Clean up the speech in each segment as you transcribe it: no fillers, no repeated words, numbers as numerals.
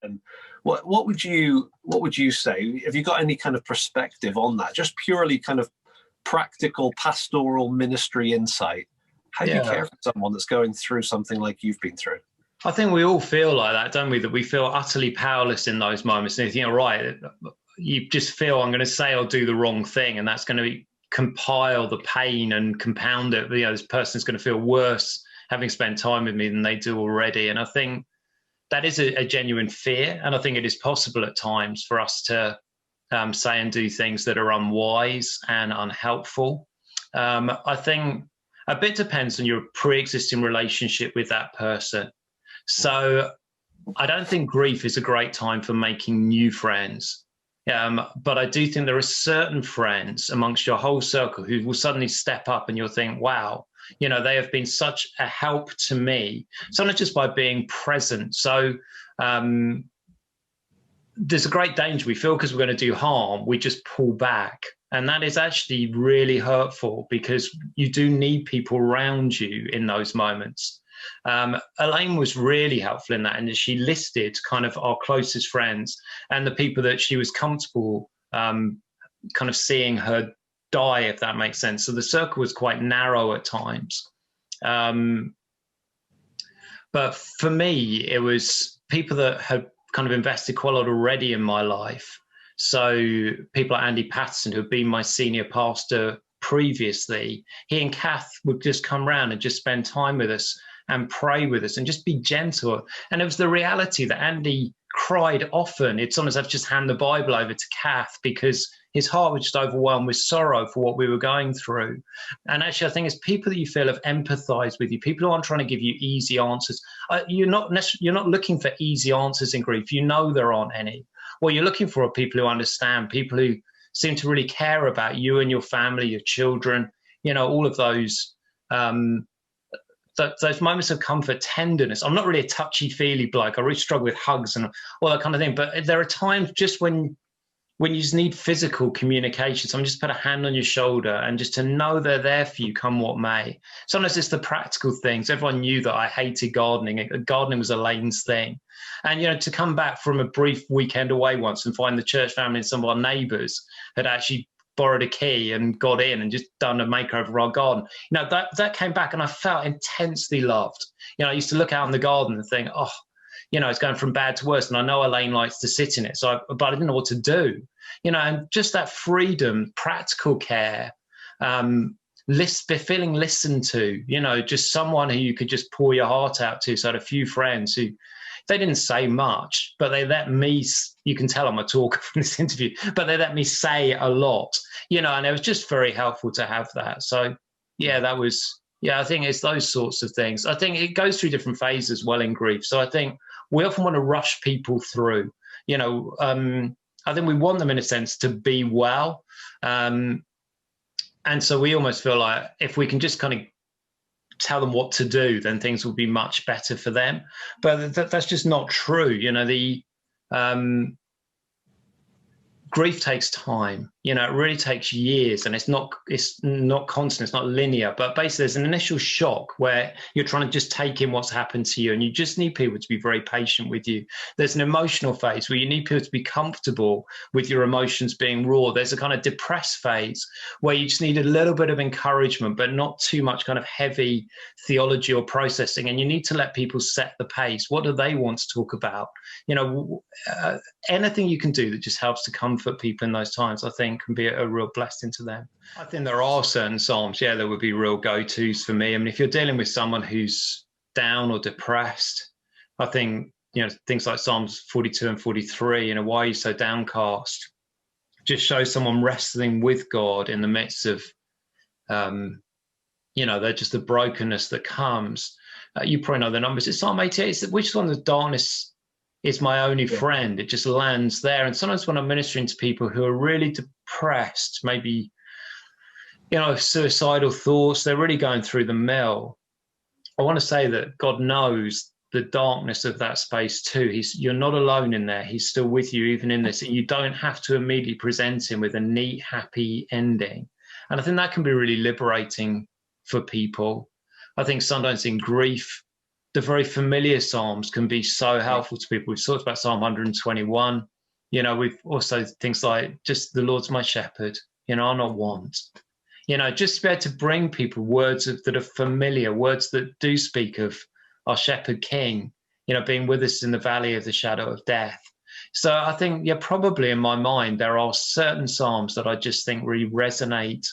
And what would you say? Have you got any kind of perspective on that? Just purely kind of practical pastoral ministry insight. How do you care for someone that's going through something like you've been through? I think we all feel like that, don't we? That we feel utterly powerless in those moments. And you think, right, you just feel I'm going to say or do the wrong thing, and that's going to compile the pain and compound it. You know, this person's going to feel worse having spent time with me than they do already. And I think that is a genuine fear. And I think it is possible at times for us to say and do things that are unwise and unhelpful. I think a bit depends on your pre-existing relationship with that person. So I don't think grief is a great time for making new friends. But I do think there are certain friends amongst your whole circle who will suddenly step up and you'll think, wow, you know, they have been such a help to me. So not just by being present. So there's a great danger we feel because we're going to do harm, we just pull back. And that is actually really hurtful because you do need people around you in those moments. Elaine was really helpful in that, and she listed kind of our closest friends and the people that she was comfortable kind of seeing her die, if that makes sense. So the circle was quite narrow at times. But for me, it was people that had kind of invested quite a lot already in my life. So people like Andy Patterson, who had been my senior pastor previously, he and Kath would just come round and just spend time with us and pray with us and just be gentle. And it was the reality that Andy cried often. It's almost I've just hand the Bible over to Kath because his heart was just overwhelmed with sorrow for what we were going through. And actually, I think it's people that you feel have empathized with you, people who aren't trying to give you easy answers. You're not looking for easy answers in grief. You know there aren't any. What you're looking for are people who understand, people who seem to really care about you and your family, your children, you know, all of those those moments of comfort, tenderness. I'm not really a touchy-feely bloke. I really struggle with hugs and all that kind of thing. But there are times just when you just need physical communication. Someone just put a hand on your shoulder and just to know they're there for you, come what may. Sometimes it's the practical things. Everyone knew that I hated gardening. Gardening was Elaine's thing. And, you know, to come back from a brief weekend away once and find the church family and some of our neighbours had actually borrowed a key and got in and just done a makeover of our garden. You know, that came back and I felt intensely loved. You know, I used to look out in the garden and think, oh, you know, it's going from bad to worse. And I know Elaine likes to sit in it, but I didn't know what to do. You know, and just that freedom, practical care, feeling listened to, you know, just someone who you could just pour your heart out to. So I had a few friends who, they didn't say much, but they let me, you can tell I'm a talker from this interview, but they let me say a lot, you know, and it was just very helpful to have that. So, yeah, that was, I think it's those sorts of things. I think it goes through different phases well in grief. So I think we often want to rush people through, you know, I think we want them in a sense to be well. And so we almost feel like if we can just kind of tell them what to do, then things will be much better for them. But that's just not true. You know, the grief takes time. You know, it really takes years, and it's not constant, it's not linear. But basically, there's an initial shock where you're trying to just take in what's happened to you, and you just need people to be very patient with you. There's an emotional phase where you need people to be comfortable with your emotions being raw. There's a kind of depressed phase where you just need a little bit of encouragement, but not too much kind of heavy theology or processing. And you need to let people set the pace. What do they want to talk about? You know, anything you can do that just helps to comfort people in those times, I think, can be a real blessing to them. I think there are certain Psalms, that would be real go-tos for me. I mean, if you're dealing with someone who's down or depressed, I think, you know, things like Psalms 42 and 43, you know, why are you so downcast? Just show someone wrestling with God in the midst of, you know, they're just the brokenness that comes. You probably know the numbers. It's Psalm 88, which one of the darkness is my only friend. It just lands there. And sometimes when I'm ministering to people who are really depressed, maybe, you know, suicidal thoughts, they're really going through the mill. I want to say that God knows the darkness of that space too. You're not alone in there. He's still with you even in this. And you don't have to immediately present him with a neat, happy ending. And I think that can be really liberating for people. I think sometimes in grief, the very familiar Psalms can be so helpful to people. We've talked about Psalm 121. You know, we've also things like just the Lord's my shepherd, you know, I'll not want. You know, just to be able to bring people words that are familiar, words that do speak of our shepherd king, you know, being with us in the valley of the shadow of death. So I think, yeah, probably in my mind, there are certain Psalms that I just think really resonate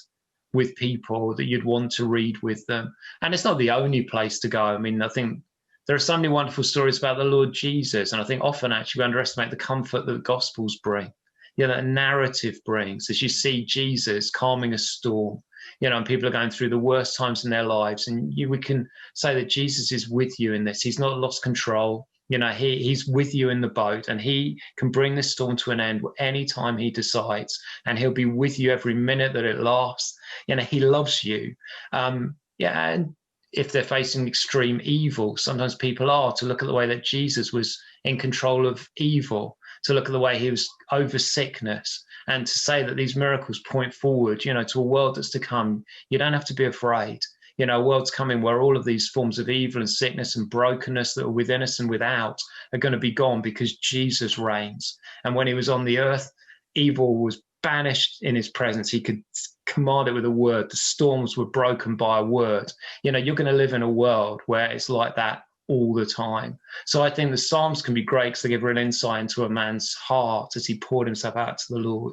with people that you'd want to read with them. And it's not the only place to go. I mean, I think there are so many wonderful stories about the Lord Jesus. And I think often actually we underestimate the comfort that the Gospels bring, you know, that narrative brings as you see Jesus calming a storm, you know, and people are going through the worst times in their lives. And we can say that Jesus is with you in this. He's not lost control. You know, he's with you in the boat, and he can bring this storm to an end anytime he decides, and he'll be with you every minute that it lasts. You know, he loves you. Yeah, and if they're facing extreme evil, sometimes people are, to look at the way that Jesus was in control of evil, to look at the way he was over sickness, and to say that these miracles point forward, you know, to a world that's to come. You don't have to be afraid. You know, a world's coming where all of these forms of evil and sickness and brokenness that are within us and without are going to be gone, because Jesus reigns. And when he was on the earth, evil was banished in his presence. He could command it with a word. The storms were broken by a word. You know, you're going to live in a world where it's like that all the time. So I think the Psalms can be great because they give real insight into a man's heart as he poured himself out to the Lord.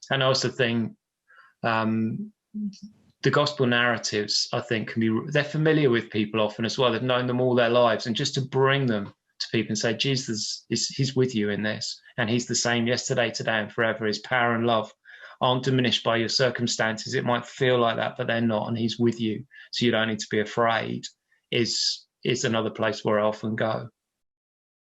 And I also think the gospel narratives, I think, can be, they're familiar with people often as well. They've known them all their lives. And just to bring them to people and say, Jesus, he's with you in this. And he's the same yesterday, today, and forever. His power and love aren't diminished by your circumstances. It might feel like that, but they're not. And he's with you. So you don't need to be afraid, is another place where I often go.